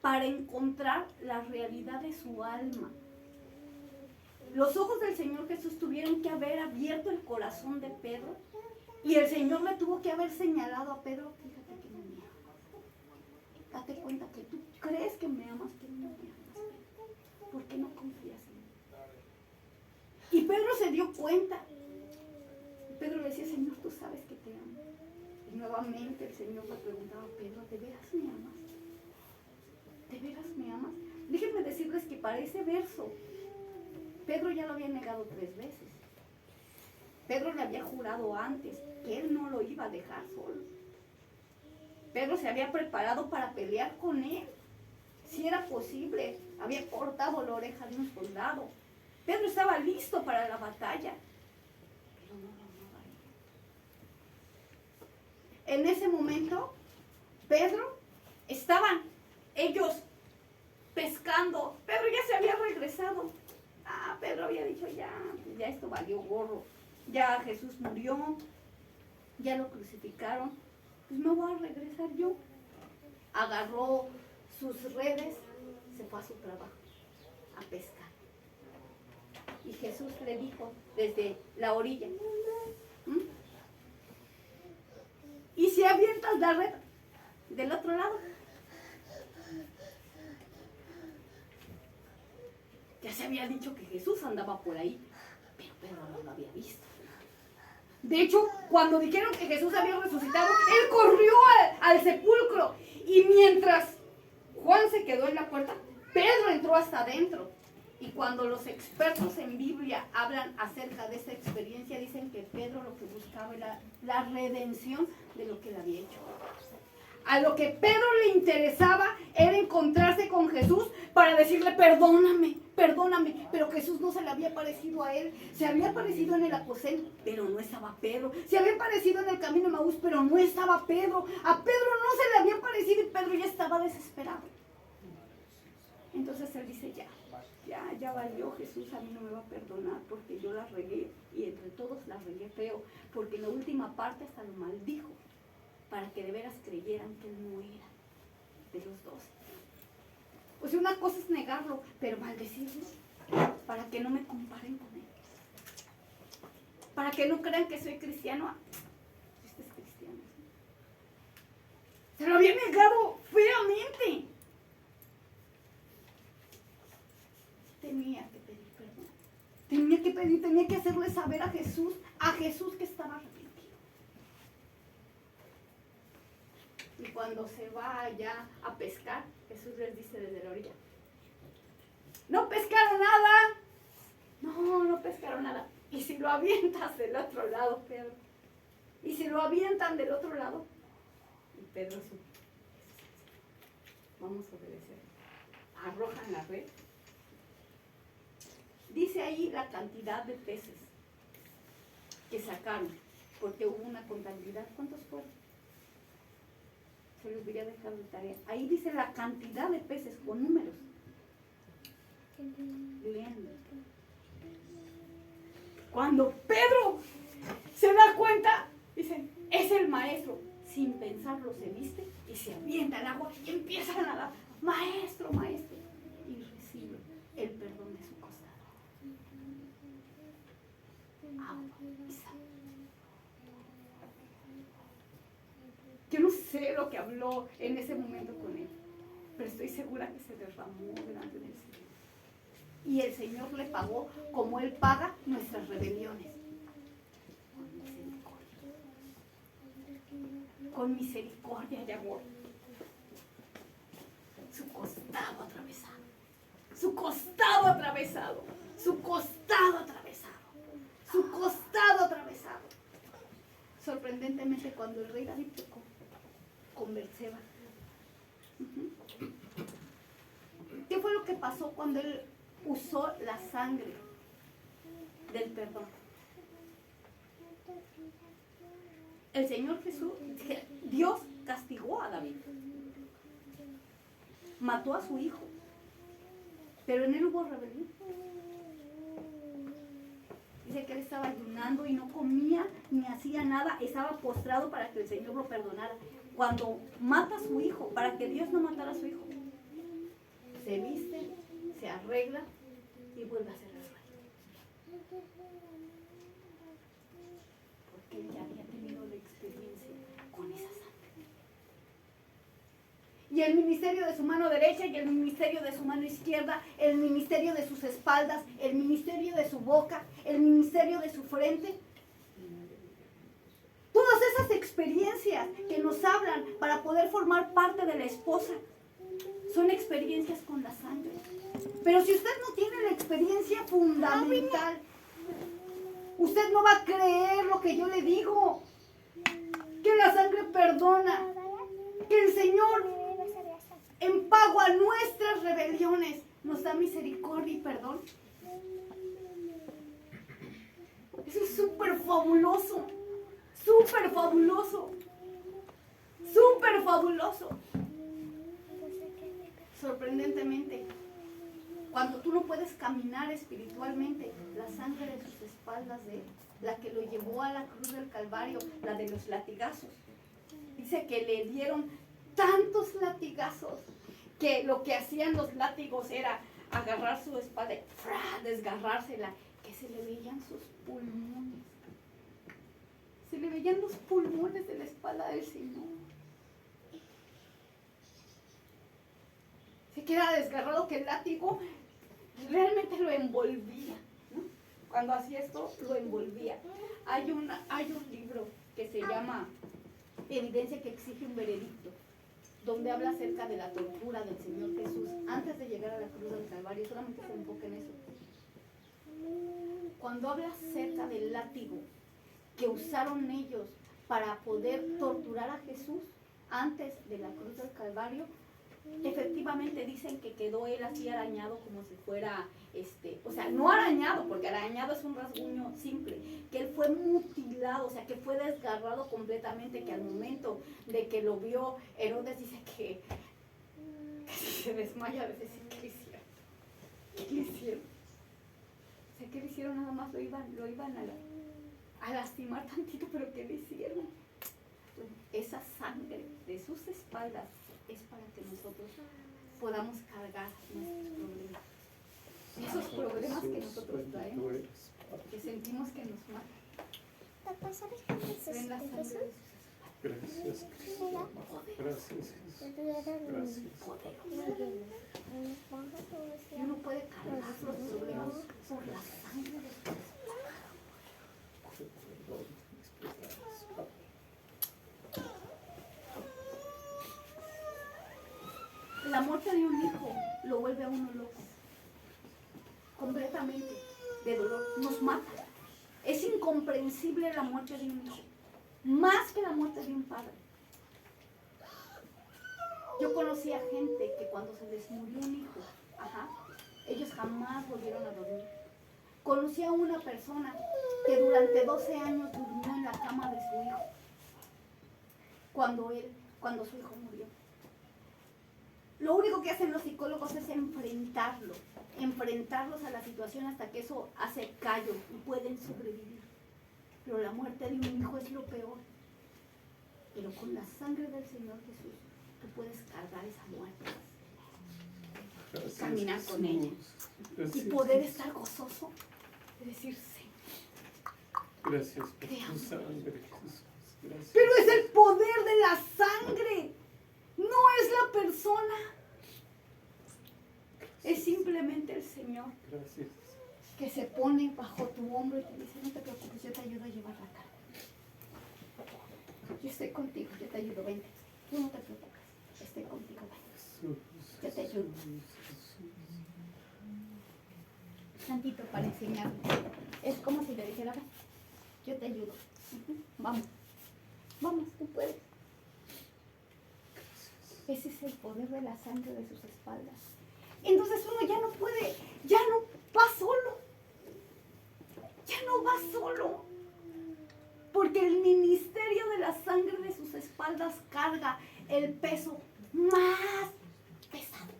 para encontrar la realidad de su alma. Los ojos del Señor Jesús tuvieron que haber abierto el corazón de Pedro y el Señor le tuvo que haber señalado a Pedro, fíjate que no me amas. Date cuenta que tú crees que me amas, que no me amas. ¿Por qué no confías en mí? Y Pedro se dio cuenta. Pedro le decía, Señor, tú sabes que te amo. Y nuevamente el Señor le preguntaba a Pedro, ¿de veras me amas? ¿De veras me amas? Déjenme decirles que para ese verso, Pedro ya lo había negado 3 veces. Pedro le había jurado antes que él no lo iba a dejar solo. Pedro se había preparado para pelear con él. Si era posible, había cortado la oreja de un soldado. Pedro estaba listo para la batalla. Pero no lo amaba él. En ese momento, Pedro, estaban ellos pescando. Pedro ya se había regresado. Pedro había dicho, ya esto valió gorro. Ya Jesús murió. Ya lo crucificaron. Pues me voy a regresar yo. Agarró sus redes, se fue a su trabajo a pescar. Y Jesús le dijo desde la orilla, ¿y si avientas la red del otro lado? Ya se había dicho que Jesús andaba por ahí, pero Pedro no lo había visto. De hecho, cuando dijeron que Jesús había resucitado, él corrió al sepulcro. Y mientras Juan se quedó en la puerta, Pedro entró hasta adentro. Y cuando los expertos en Biblia hablan acerca de esta experiencia, dicen que Pedro lo que buscaba era la redención de lo que él había hecho. A lo que Pedro le interesaba era encontrarse con Jesús para decirle, perdóname, perdóname. Pero Jesús no se le había parecido a él. Se había parecido en el aposento, pero no estaba Pedro. Se había parecido en el camino de Maús, pero no estaba Pedro. A Pedro no se le había parecido y Pedro ya estaba desesperado. Entonces él dice, ya valió, Jesús a mí no me va a perdonar porque yo la regué y entre todos la regué feo, porque en la última parte hasta lo maldijo para que de veras creyeran que él no era de los 12. O sea, una cosa es negarlo, pero maldecirlo para que no me comparen con él, para que no crean que soy cristiano. Este es cristiano, ¿sí? Se lo había negado feamente. Tenía que pedir perdón. Tenía que hacerle saber a Jesús que estaba arrepentido. Y cuando se va allá a pescar, Jesús les dice desde la orilla, no pescaron nada. No pescaron nada. Y si lo avientas del otro lado, Pedro. Y si lo avientan del otro lado. Y Pedro supo, vamos a obedecer. Arrojan la red. Dice ahí la cantidad de peces que sacaron, porque hubo una contabilidad. ¿Cuántos fueron? Se los voy a dejar de tarea. Ahí dice la cantidad de peces con números. Leanlo. Cuando Pedro se da cuenta, dice, es el maestro. Sin pensarlo se viste y se avienta al agua y empieza a nadar. Maestro, maestro. Y recibe el perdón de su costado. Agua y sal. Yo no sé lo que habló en ese momento con él, pero estoy segura que se derramó delante del Señor. Y el Señor le pagó como Él paga nuestras rebeliones. Con misericordia. con misericordia y amor. Su costado atravesado, su costado atravesado, su costado atravesado, su costado atravesado. Sorprendentemente, cuando el rey David pecó con Betseba, ¿qué fue lo que pasó cuando él usó la sangre del perdón? El Señor Jesús, Dios castigó a David. Mató a su hijo. Pero en él hubo rebelión. Dice que él estaba ayunando y no comía ni hacía nada. Estaba postrado para que el Señor lo perdonara. Cuando mata a su hijo, para que Dios no matara a su hijo, se viste, se arregla y vuelve a ser el rey. Porque él ya había tenido la experiencia con esa sangre. Y el ministerio de su mano derecha y el ministerio de su mano izquierda, el ministerio de sus espaldas, el ministerio de su boca, el ministerio de su frente. Todas esas experiencias que nos hablan para poder formar parte de la esposa son experiencias con la sangre. Pero si usted no tiene la experiencia fundamental, usted no va a creer lo que yo le digo. Que la sangre perdona. Que el Señor, en pago a nuestras rebeliones, nos da misericordia y perdón. Eso es súper fabuloso. Súper fabuloso. Súper fabuloso. Sorprendentemente, cuando tú no puedes caminar espiritualmente, la sangre de sus espaldas de él, la que lo llevó a la cruz del Calvario, la de los latigazos, dice que le dieron tantos latigazos que lo que hacían los látigos era agarrar su espada y desgarrársela, que se le veían sus pulmones. Se le veían los pulmones de la espalda del Señor. Se queda desgarrado que el látigo realmente lo envolvía, ¿no? Cuando hacía esto, lo envolvía. Hay un libro que se llama Evidencia que exige un veredicto, donde habla acerca de la tortura del Señor Jesús antes de llegar a la cruz del Calvario. Solamente se enfoca en eso. Cuando habla acerca del látigo que usaron ellos para poder torturar a Jesús antes de la cruz del Calvario, efectivamente dicen que quedó él así arañado como si fuera, o sea, no arañado, porque arañado es un rasguño simple, que él fue mutilado, o sea, que fue desgarrado completamente, que al momento de que lo vio Herodes dice que se desmaya de decir, ¿qué le hicieron? ¿Qué le hicieron? O sea, ¿qué le hicieron? Nada más lo iban a lastimar tantito, pero ¿qué le hicieron? Bueno, esa sangre de sus espaldas es para que nosotros podamos cargar nuestros problemas. Esos problemas que nosotros traemos, que sentimos que nos matan. Papá, ¿sabes qué necesitas? Ven la sangre de sus espaldas. Gracias, Cristo. Gracias, Jesús. Gracias. Y uno puede cargar los problemas por la sangre de sus espaldas. La muerte de un hijo lo vuelve a uno loco, completamente, de dolor, nos mata. Es incomprensible la muerte de un hijo, más que la muerte de un padre. Yo conocí a gente que cuando se les murió un hijo, ellos jamás volvieron a dormir. Conocí a una persona que durante 12 años durmió en la cama de su hijo, cuando su hijo murió. Lo único que hacen los psicólogos es enfrentarlos a la situación hasta que eso hace callo y pueden sobrevivir. Pero la muerte de un hijo es lo peor. Pero con la sangre del Señor Jesús, tú puedes cargar esa muerte. Gracias, Caminar con Jesús. ella. Gracias, Y poder Jesús. estar gozoso de decir, Señor. Gracias por tu sangre, Jesús. Gracias. Pero es el poder de la sangre. No es la persona. Es simplemente el Señor Gracias. que se pone bajo tu hombro y te dice, no te preocupes, yo te ayudo a llevar la carga. Yo estoy contigo, yo te ayudo, vente. Tú no te preocupes, estoy contigo, vente. Yo te ayudo. Tantito para enseñarme. Es como si le dijera, ven, yo te ayudo. Vamos, vamos, tú puedes. Ese es el poder de la sangre de sus espaldas. Entonces uno ya no puede, ya no va solo. Ya no va solo. Porque el ministerio de la sangre de sus espaldas carga el peso más pesado.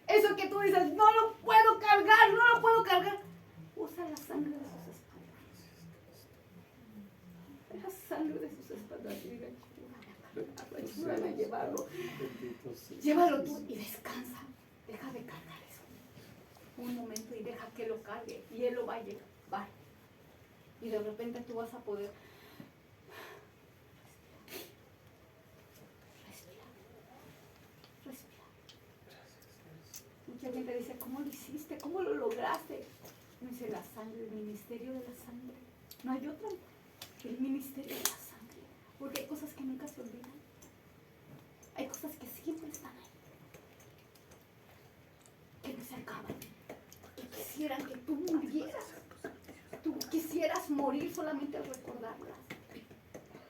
Eso que tú dices, no lo puedo cargar, no lo puedo cargar. Usa la sangre de sus espaldas. La sangre de sus espaldas. Ayúdame a llevarlo. Llévalo tú y descansa. Deja de cargar eso. Un momento y deja que lo cargue. Y él lo va a llevar. Y de repente tú vas a poder respirar. Mucha gente dice, ¿cómo lo hiciste? ¿Cómo lo lograste? No dice la sangre, el ministerio de la sangre. No hay otra. El ministerio de la sangre. Porque hay cosas que nunca se olvidan. Hay cosas que siempre están ahí. Que no se acaban. Que quisieran que tú murieras. Tú quisieras morir solamente al recordarlas.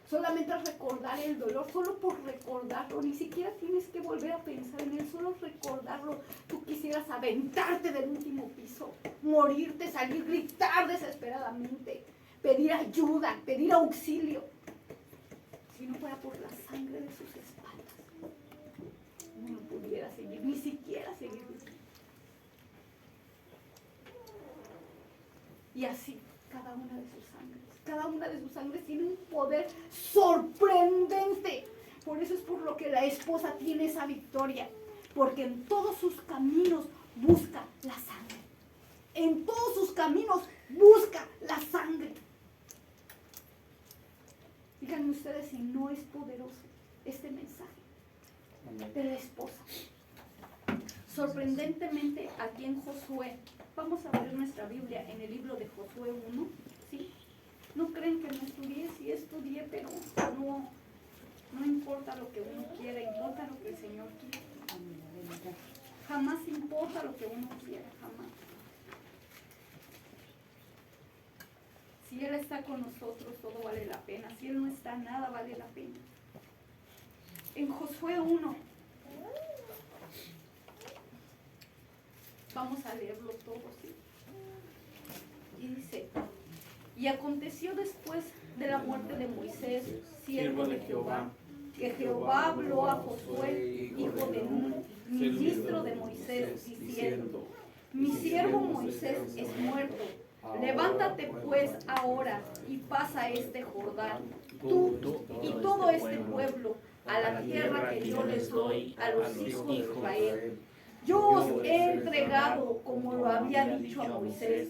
Solamente al recordar el dolor, solo por recordarlo. Ni siquiera tienes que volver a pensar en él, solo recordarlo. Tú quisieras aventarte del último piso, morirte, salir, gritar desesperadamente, pedir ayuda, pedir auxilio. Si no fuera por la sangre de sus espaldas, no pudiera seguir, ni siquiera seguir. Y así, cada una de sus sangres. Cada una de sus sangres tiene un poder sorprendente. Por eso es por lo que la esposa tiene esa victoria. Porque en todos sus caminos busca la sangre. En todos sus caminos busca la sangre. Díganme ustedes si no es poderoso este mensaje de la esposa. Sorprendentemente, aquí en Josué, vamos a abrir nuestra Biblia en el libro de Josué 1, ¿sí? No creen que no estudié, sí estudié, pero no importa lo que uno quiera, importa lo que el Señor quiere. Jamás importa lo que uno quiera, jamás. Si Él está con nosotros, todo vale la pena. Si Él no está, nada vale la pena. En Josué 1, vamos a leerlo todo, ¿sí? Y dice, y aconteció después de la muerte de Moisés, siervo de Jehová, que Jehová habló a Josué, hijo de Nun, ministro de Moisés, diciendo, mi siervo Moisés es muerto. Levántate pues ahora y pasa este Jordán, tú y todo este pueblo, a la tierra que yo les doy a los hijos de Israel. Yo os he entregado, como lo había dicho a Moisés,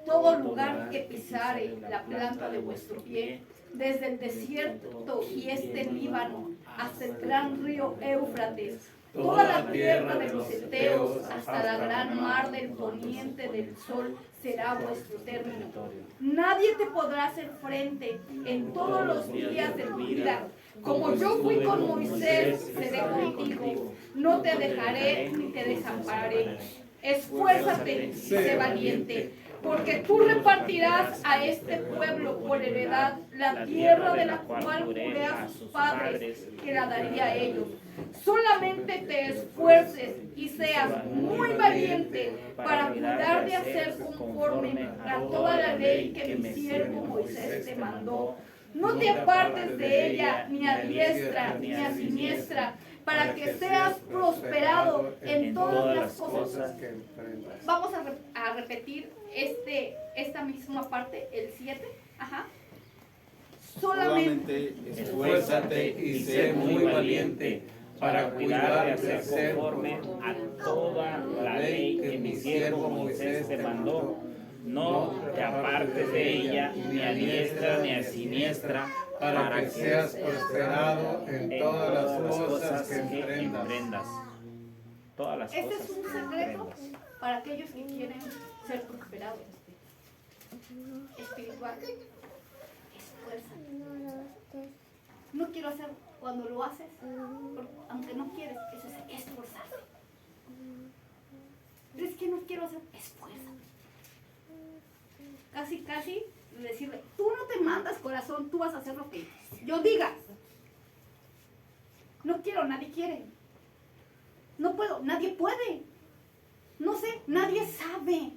todo lugar que pisare la planta de vuestro pie, desde el desierto y este Líbano hasta el gran río Éufrates, toda la tierra de los heteos hasta la gran mar del poniente del sol será vuestro término. Nadie te podrá hacer frente en todos los días de tu vida. Como yo fui con Moisés, seré contigo. No te dejaré ni te desampararé. Esfuérzate y sé valiente, porque tú repartirás a este pueblo por heredad la tierra de la cual juré a sus padres que la daría a ellos. Solamente te esfuerces y seas muy valiente para cuidar de hacer conforme a toda la ley que mi siervo Moisés te mandó. No te apartes de ella ni a diestra ni a siniestra, para que seas prosperado en todas las cosas que emprendas. Vamos a repetir esta misma parte, el 7. Ajá. Solamente esfuérzate y sé muy valiente para cuidar de hacer conforme a toda la ley que mi siervo Moisés te mandó. No te apartes de ella ni a diestra ni a siniestra, para que seas prosperado en todas las cosas que emprendas. Todas las este cosas es un que secreto emprendas. para aquellos que quieren ser prosperados. Espiritual. Esfuérzate. 1, 2, 3. No quiero hacer cuando lo haces, aunque no quieres, eso es esforzarte. Es que no quiero hacer, esfuérzate. Casi decirle, tú no te mandas, corazón, tú vas a hacer lo que yo diga. No quiero, nadie quiere. No puedo, nadie puede. No sé, nadie sabe.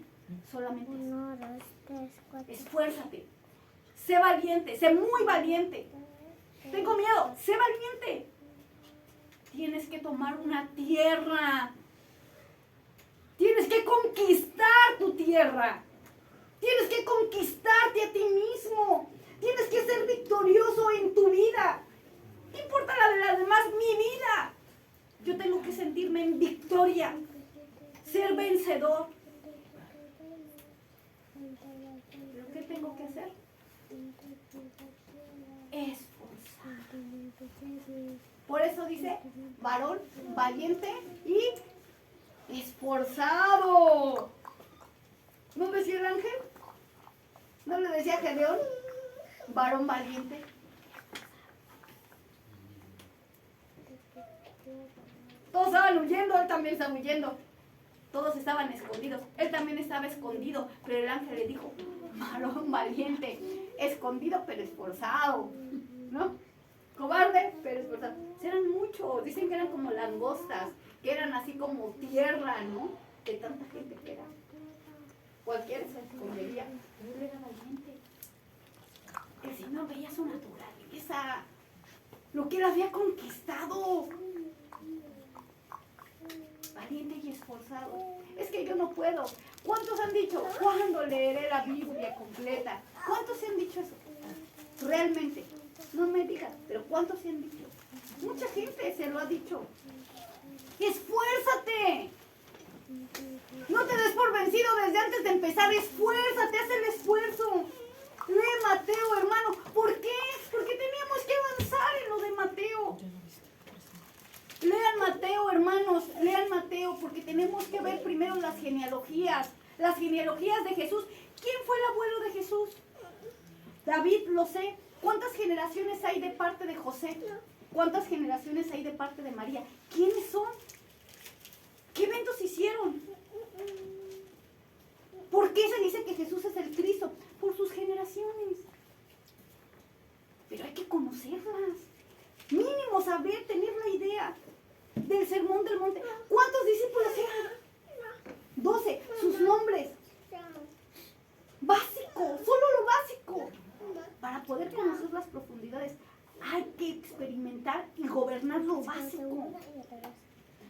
Solamente 1, 2, 3, 4. esfuérzate. Sé valiente, sé muy valiente. Tengo miedo, sé valiente. Tienes que tomar una tierra. Tienes que conquistar tu tierra. Tienes que conquistarte a ti mismo. Tienes que ser victorioso en tu vida. ¿Qué importa la de las demás? Mi vida. Yo tengo que sentirme en victoria. Ser vencedor. ¿Pero qué tengo que hacer? Esforzar. Por eso dice, varón valiente y esforzado. ¿No decía el ángel? ¿No le decía Gedeón? Varón valiente. Todos estaban huyendo, él también estaba huyendo. Todos estaban escondidos. Él también estaba escondido, pero el ángel le dijo, varón valiente, escondido pero esforzado, ¿no? Cobarde pero esforzado. Eran muchos, dicen que eran como langostas, que eran así como tierra, ¿no? De tanta gente que era. Cualquiera se escondería, pero él era valiente. El Señor veía su naturaleza, lo que él había conquistado. Valiente y esforzado. Es que yo no puedo. ¿Cuántos han dicho? ¿Cuándo leeré la Biblia completa? ¿Cuántos se han dicho eso? Realmente. No me digas, pero ¿cuántos se han dicho? Mucha gente se lo ha dicho. ¡Esfuérzate! No te des por vencido desde antes de empezar. Esfuérzate, haz el esfuerzo. Lee Mateo, hermano. ¿Por qué? Porque teníamos que avanzar en lo de Mateo. Lean Mateo, hermanos, lean Mateo, porque tenemos que ver primero las genealogías de Jesús. ¿Quién fue el abuelo de Jesús? David, lo sé. ¿Cuántas generaciones hay de parte de José? ¿Cuántas generaciones hay de parte de María? ¿Quiénes son? ¿Qué eventos hicieron? ¿Por qué se dice que Jesús es el Cristo? Por sus generaciones. Pero hay que conocerlas. Mínimo saber, tener la idea del sermón del monte. ¿Cuántos discípulos eran? 12. Sus nombres. Básico, solo lo básico. Para poder conocer las profundidades hay que experimentar y gobernar lo básico.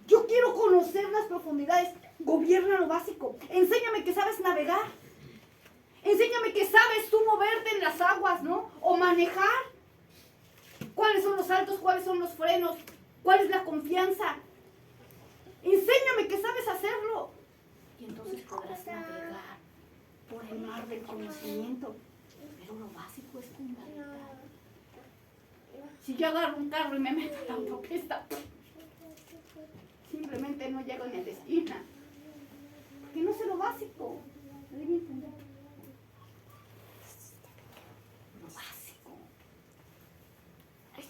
Yo quiero conocer las profundidades. Gobierna lo básico. Enséñame que sabes navegar. Enséñame que sabes tú moverte en las aguas, ¿no? O manejar. ¿Cuáles son los saltos? ¿Cuáles son los frenos? ¿Cuál es la confianza? Enséñame que sabes hacerlo. Y entonces podrás navegar por el mar del conocimiento. Pero lo básico es fundamental. Si yo agarro un carro y me meto en la autopista, simplemente no llego ni a la esquina. Porque no sé lo básico. ¿Me deben entender? Lo básico.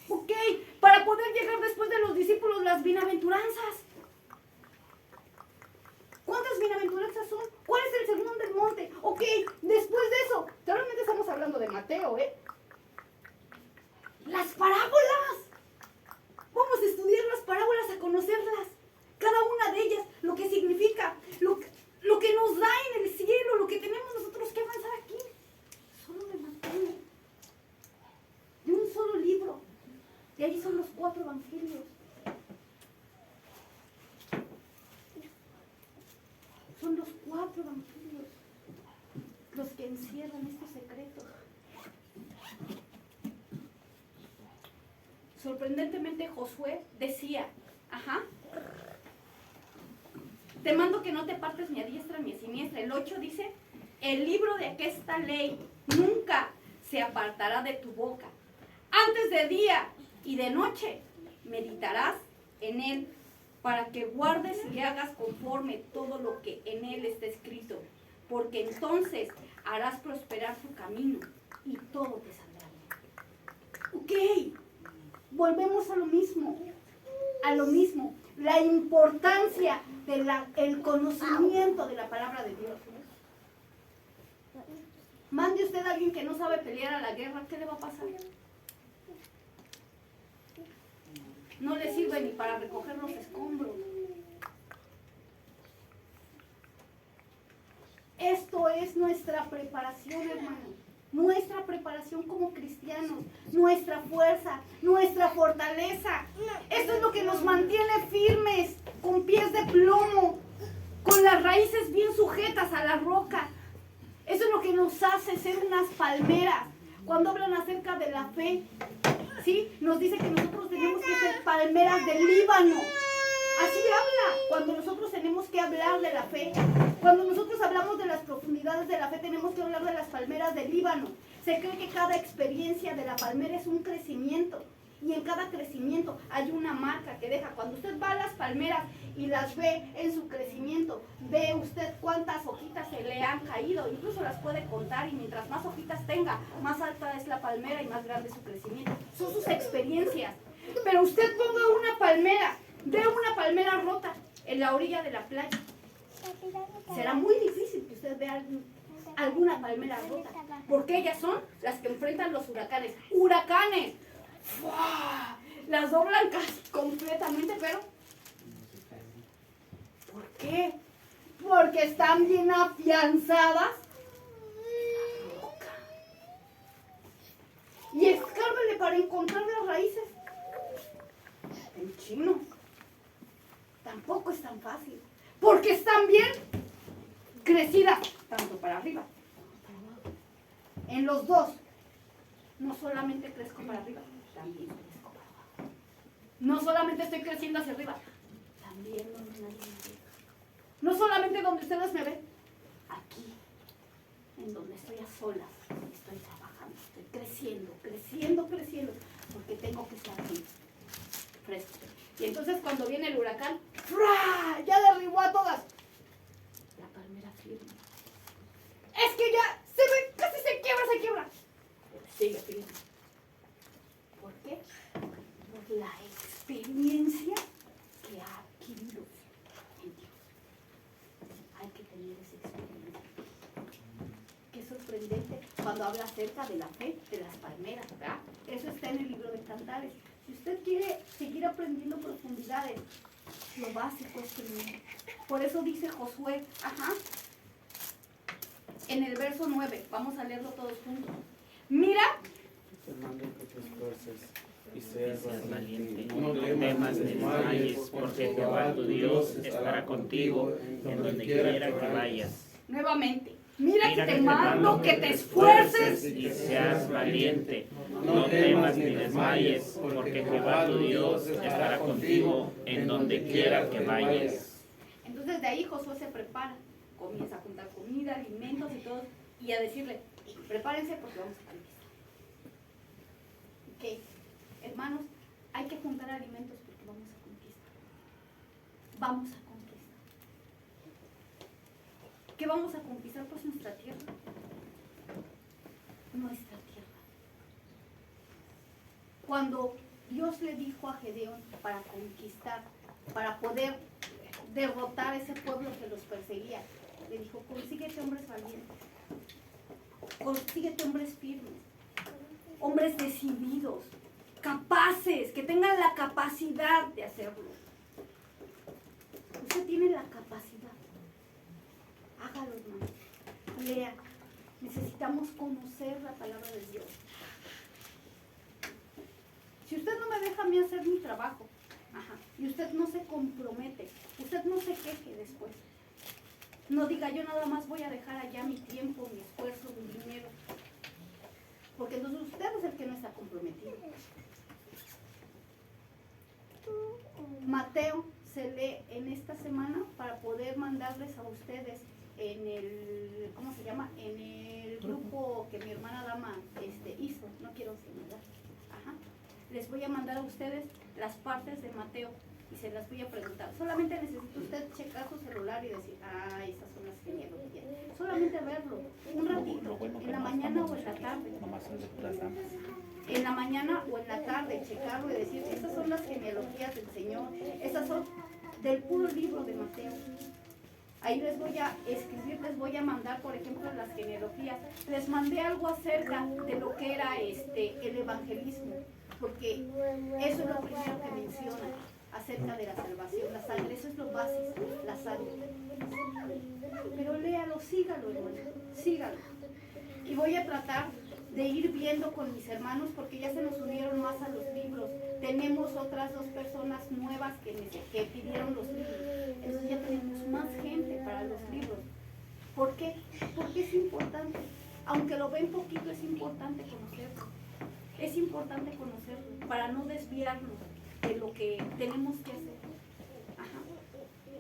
Ok, para poder llegar después de los discípulos, las bienaventuranzas. ¿Cuántas bienaventuranzas son? ¿Cuál es el sermón del monte? Ok, después de eso, realmente estamos hablando de Mateo, ¿eh? Las parábolas. Vamos a estudiar las parábolas, a conocerlas. Cada una de ellas, lo que significa, lo que nos da en el cielo, lo que tenemos nosotros que avanzar aquí. Solo de Mateo. De un solo libro. De ahí son los 4 evangelios. Son los 4 evangelios los que encierran estos secretos. Sorprendentemente Josué decía, te mando que no te partes ni a diestra ni a siniestra. El 8 dice, el libro de esta ley nunca se apartará de tu boca. Antes de día y de noche meditarás en él, para que guardes y hagas conforme todo lo que en él está escrito, porque entonces harás prosperar tu camino y todo te saldrá bien. Ok, volvemos a lo mismo. La importancia del conocimiento de la palabra de Dios. Mande usted a alguien que no sabe pelear a la guerra, ¿qué le va a pasar? No le sirve ni para recoger los escombros. Esto es nuestra preparación, hermano. Nuestra preparación como cristianos, nuestra fuerza, nuestra fortaleza. Esto es lo que nos mantiene firmes, con pies de plomo, con las raíces bien sujetas a la roca. Eso es lo que nos hace ser unas palmeras. Cuando hablan acerca de la fe, ¿sí? Nos dice que nosotros tenemos que ser palmeras del Líbano. Así habla, cuando nosotros tenemos que hablar de la fe. Cuando nosotros hablamos de las profundidades de la fe, tenemos que hablar de las palmeras del Líbano. Se cree que cada experiencia de la palmera es un crecimiento. Y en cada crecimiento hay una marca que deja. Cuando usted va a las palmeras y las ve en su crecimiento, ve usted cuántas hojitas se le han caído. Incluso las puede contar, y mientras más hojitas tenga, más alta es la palmera y más grande es su crecimiento. Son sus experiencias. Pero usted ponga una palmera, ve una palmera rota en la orilla de la playa. Será muy difícil que usted vea alguna palmera rota, porque ellas son las que enfrentan los huracanes. ¡Huracanes! ¡Fua! Las doblan casi completamente, pero ¿por qué? Porque están bien afianzadas en la roca. Y escárvele para encontrar las raíces. En chino tampoco es tan fácil, porque están bien crecidas, tanto para arriba como para abajo. En los dos, no solamente crezco para arriba, también crezco para abajo. No solamente estoy creciendo hacia arriba, también donde nadie me ve. No solamente donde ustedes me ven, aquí, en donde estoy a solas, estoy trabajando, estoy creciendo, porque tengo que estar aquí, fresco. Y entonces cuando viene el huracán, ¡fra! Ya derribó a todas. La palmera firme. Es que ya se ve, casi se quiebra. Pero sigue firme. ¿Por qué? Por la experiencia que ha adquirido en Dios. Hay que tener esa experiencia. Qué sorprendente cuando habla acerca de la fe de las palmeras, ¿verdad? Eso está en el libro de Cantares. Si usted quiere seguir aprendiendo profundidades, lo básico es primero. Por eso dice Josué, en el verso 9, vamos a leerlo todos juntos. Mira, Te mando que te esfuerces y seas Seas valiente. valiente, no temas ni desmayes, porque Jehová tu Dios estará contigo en donde quiera que vayas. nuevamente, mira que te mando que te esfuerces y seas valiente. No temas ni desmayes, porque Jehová tu Dios estará contigo en donde quiera que vayas. Entonces de ahí Josué se prepara, comienza a juntar comida, alimentos y todo, y a decirle, prepárense porque vamos a conquistar. Ok, hermanos, hay que juntar alimentos porque vamos a conquistar. Vamos a conquistar. ¿Qué vamos a conquistar? Pues nuestra tierra. Nuestra tierra. Cuando Dios le dijo a Gedeón para conquistar, para poder derrotar a ese pueblo que los perseguía, le dijo, consíguete hombres valientes, consíguete hombres firmes, hombres decididos, capaces, que tengan la capacidad de hacerlo. Usted tiene la capacidad. Hágalo, hermano. Lea. Necesitamos conocer la palabra de Dios. Si usted no me deja a mí hacer mi trabajo, y usted no se compromete, usted no se queje después. No diga, yo nada más voy a dejar allá mi tiempo, mi esfuerzo, mi dinero. Porque entonces usted es el que no está comprometido. Mateo se lee en esta semana para poder mandarles a ustedes en el, ¿cómo se llama? En el grupo que mi hermana Dama hizo, no quiero señalar. Les voy a mandar a ustedes las partes de Mateo y se las voy a preguntar. Solamente necesita usted checar su celular y decir, estas son las que me solamente verlo, un ratito, en la mañana o en la tarde. en la mañana o en la tarde, checarlo y decir, estas son las genealogías del Señor, estas son del puro libro de Mateo. Ahí les voy a escribir, les voy a mandar, por ejemplo, las genealogías. Les mandé algo acerca de lo que era el evangelismo, porque eso es lo primero que menciona acerca de la salvación, la sangre, eso es lo básico, la sangre. Pero léalo, sígalo, hermano, sígalo. Y voy a tratar de ir viendo con mis hermanos, porque ya se nos unieron más a los libros. Tenemos otras 2 personas nuevas que pidieron los libros. Entonces ya tenemos más gente para los libros. ¿Por qué? Porque es importante. Aunque lo ven poquito, es importante conocerlo. Es importante conocerlo para no desviarnos de lo que tenemos que hacer. Ajá.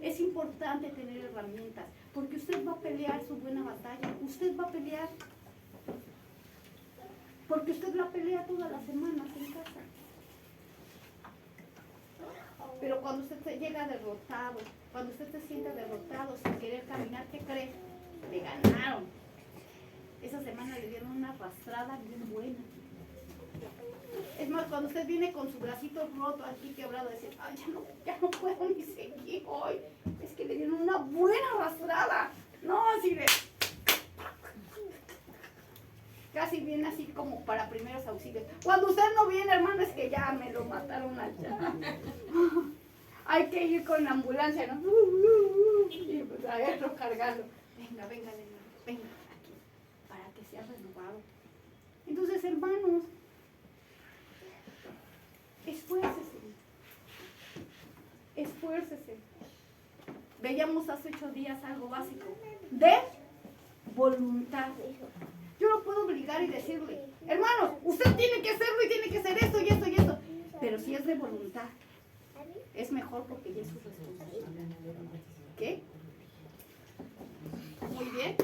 Es importante tener herramientas, porque usted va a pelear su buena batalla. Usted va a pelear. Porque usted la pelea todas las semanas en casa. Pero cuando usted se llega derrotado, cuando usted se sienta derrotado sin querer caminar, ¿qué cree? Le ganaron. Esa semana le dieron una arrastrada bien buena. Es más, cuando usted viene con su bracito roto aquí quebrado, dice, ay, ya no puedo ni seguir hoy. Es que le dieron una buena arrastrada. No, así de... Casi viene así como para primeros auxilios. Cuando usted no viene, hermano, es que ya me lo mataron allá. Hay que ir con la ambulancia, ¿no? Y pues traerlo cargando. Venga, venga aquí, para que sea renovado. Entonces, hermanos, esfuércese. Veíamos hace 8 días algo básico de voluntad. Yo no puedo obligar y decirle, hermanos, usted tiene que hacerlo y tiene que hacer esto y esto y esto. Pero si es de voluntad, es mejor porque ya es su responsabilidad. ¿Qué? Muy bien.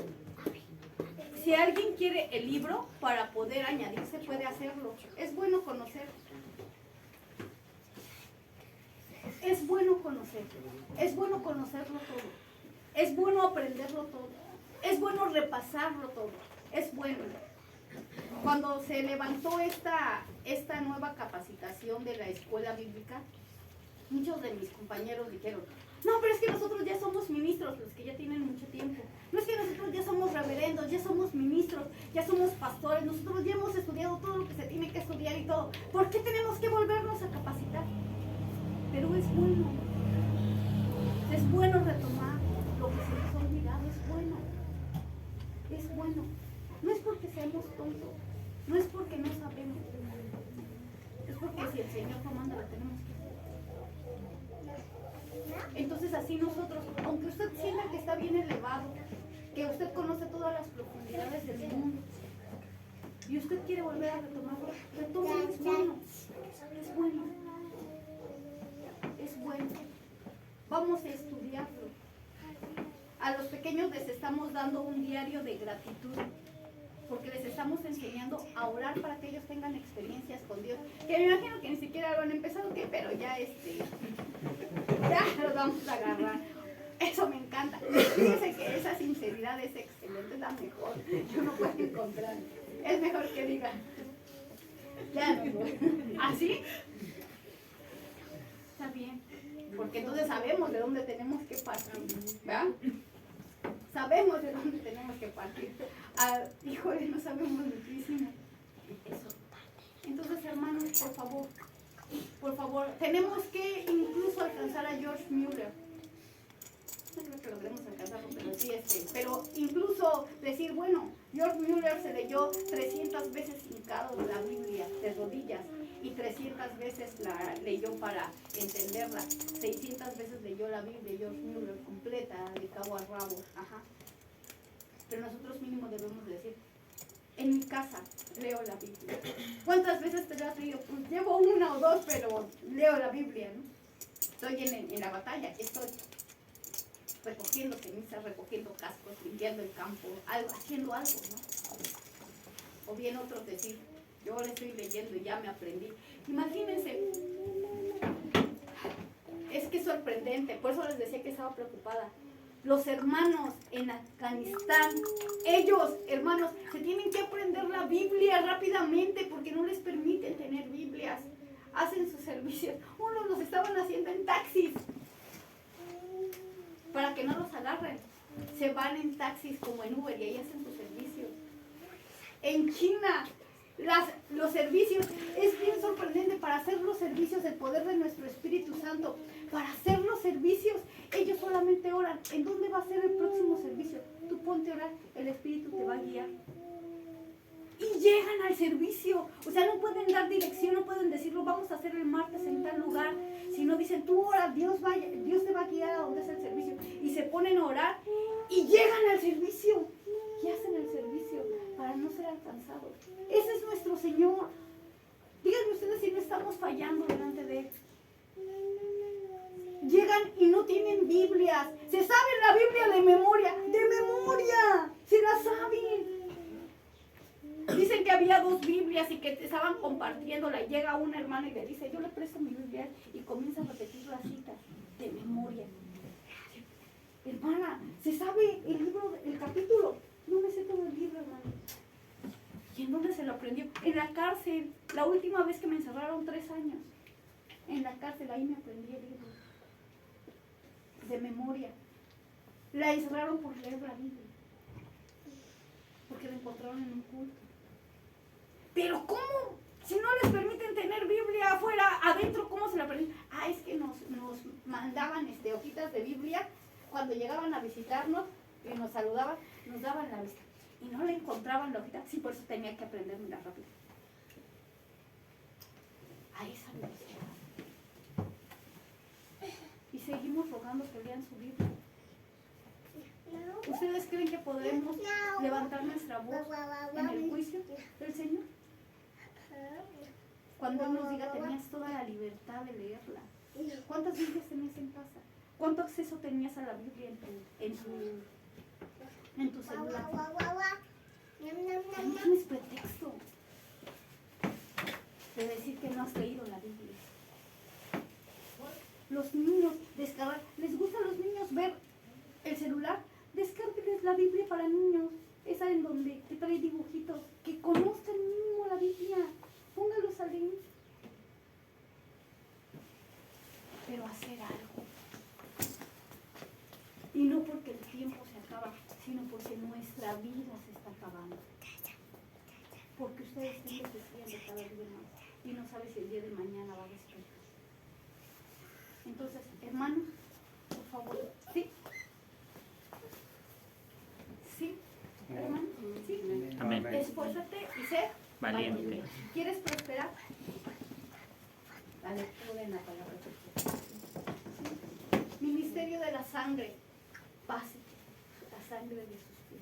Si alguien quiere el libro para poder añadirse, puede hacerlo. Es bueno conocer. Es bueno conocerlo. Es bueno conocerlo todo. Es bueno aprenderlo todo. Es bueno repasarlo todo. Es bueno. Cuando se levantó esta nueva capacitación de la escuela bíblica, muchos de mis compañeros dijeron, no, pero es que nosotros ya somos ministros, los que ya tienen mucho tiempo. No es que nosotros ya somos reverendos, ya somos ministros, ya somos pastores, nosotros ya hemos estudiado todo lo que se tiene que estudiar y todo. ¿Por qué tenemos que volvernos a capacitar? Pero es bueno. Es bueno retomar lo que se nos ha olvidado, es bueno. Es bueno. No es porque seamos tontos, no es porque no sabemos, es porque si el Señor comanda lo tenemos que hacer. Entonces así nosotros, aunque usted sienta que está bien elevado, que usted conoce todas las profundidades del mundo, y usted quiere volver a retomarlo, retómalo, es bueno, es bueno, es bueno. Vamos a estudiarlo. A los pequeños les estamos dando un diario de gratitud, porque les estamos enseñando a orar para que ellos tengan experiencias con Dios, que me imagino que ni siquiera lo han empezado, pero ya ya los vamos a agarrar. Eso me encanta. Fíjense que esa sinceridad es excelente, es la mejor que uno puede encontrar. Es mejor que digan, ya no voy. ¿Así? Está bien, porque entonces sabemos de dónde tenemos que partir, ¿verdad? Sabemos de dónde tenemos que partir. Híjole, no sabemos muchísimo. Eso. Entonces, hermanos, por favor, tenemos que incluso alcanzar a George Mueller. No creo que logremos alcanzarlo, pero sí pero incluso decir, bueno, George Mueller se leyó 300 veces hincado la Biblia de rodillas y 300 veces la leyó para entenderla. 600 veces leyó la Biblia George Mueller completa, de cabo a rabo. Ajá. Pero nosotros mínimo debemos decir, en mi casa leo la Biblia. ¿Cuántas veces te lo has leído? Pues llevo 1 o 2, pero leo la Biblia, ¿no? Estoy en la batalla, estoy recogiendo cenizas, recogiendo cascos, limpiando el campo, haciendo algo, ¿no? O bien otros decir, yo le estoy leyendo y ya me aprendí. Imagínense, es que es sorprendente, por eso les decía que estaba preocupada, Los hermanos en Afganistán, ellos, hermanos, se tienen que aprender la Biblia rápidamente porque no les permiten tener Biblias. Hacen sus servicios. Unos los estaban haciendo en taxis para que no los agarren. Se van en taxis como en Uber y ahí hacen sus servicios. En China, los servicios, es bien sorprendente para hacer los servicios, el poder de nuestro Espíritu Santo. Para hacer los servicios, ellos solamente oran. ¿En dónde va a ser el próximo servicio? Tú ponte a orar, el Espíritu te va a guiar. Y llegan al servicio. O sea, no pueden dar dirección, no pueden decirlo, vamos a hacer el martes en tal lugar. Si no dicen, tú ora, Dios te va a guiar a donde es el servicio. Y se ponen a orar y llegan al servicio. Y hacen el servicio para no ser alcanzados. Ese es nuestro Señor. Díganme ustedes si no estamos fallando delante de Él. Llegan y no tienen Biblias. Se saben la Biblia de memoria. ¡De memoria! Se la saben. Dicen que había 2 Biblias y que estaban compartiéndola. Y llega una hermana y le dice, yo le presto mi Biblia. Y comienza a repetir las citas de memoria. Hermana, ¿se sabe el libro, el capítulo? No me sé todo el libro, hermano. ¿Y en dónde se lo aprendió? En la cárcel. La última vez que me encerraron 3 años. En la cárcel, ahí me aprendí el libro. De memoria. La encerraron por leer la Biblia. Porque la encontraron en un culto. Pero ¿cómo? Si no les permiten tener Biblia afuera, adentro, ¿cómo se la aprenden? Ah, es que nos mandaban hojitas de Biblia cuando llegaban a visitarnos y nos saludaban, nos daban la vista. Y no le encontraban la hojita, sí, por eso tenía que aprendérmela rápido. A esa velocidad. Y seguimos rogando que lean su Biblia. ¿Ustedes creen que podremos levantar nuestra voz en el juicio del Señor? Cuando Él nos diga, tenías toda la libertad de leerla. ¿Cuántas Biblias tenías en casa? ¿Cuánto acceso tenías a la Biblia en tu celular? No tienes pretexto de decir que no has leído la Biblia. Los niños, descargar, ¿les gusta a los niños ver el celular? Descárguenles la Biblia para niños, esa en donde te trae dibujitos, que conozcan mínimo la Biblia, póngalos a leer. Pero hacer algo. Y no porque el tiempo se acaba, sino porque nuestra vida se está acabando. Porque ustedes están envejeciendo cada día más y no saben si el día de mañana va a despertar. Entonces, hermanos, por favor, ¿sí? ¿Sí? ¿Hermano? ¿Sí? Amén. Esfuérzate y sé Valiente. ¿Quieres prosperar? La lectura en la palabra de Dios. Ministerio de la sangre. Base. La sangre de sus pies.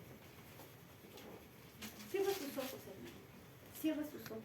Cierra tus ojos, hermano. Cierra tus ojos.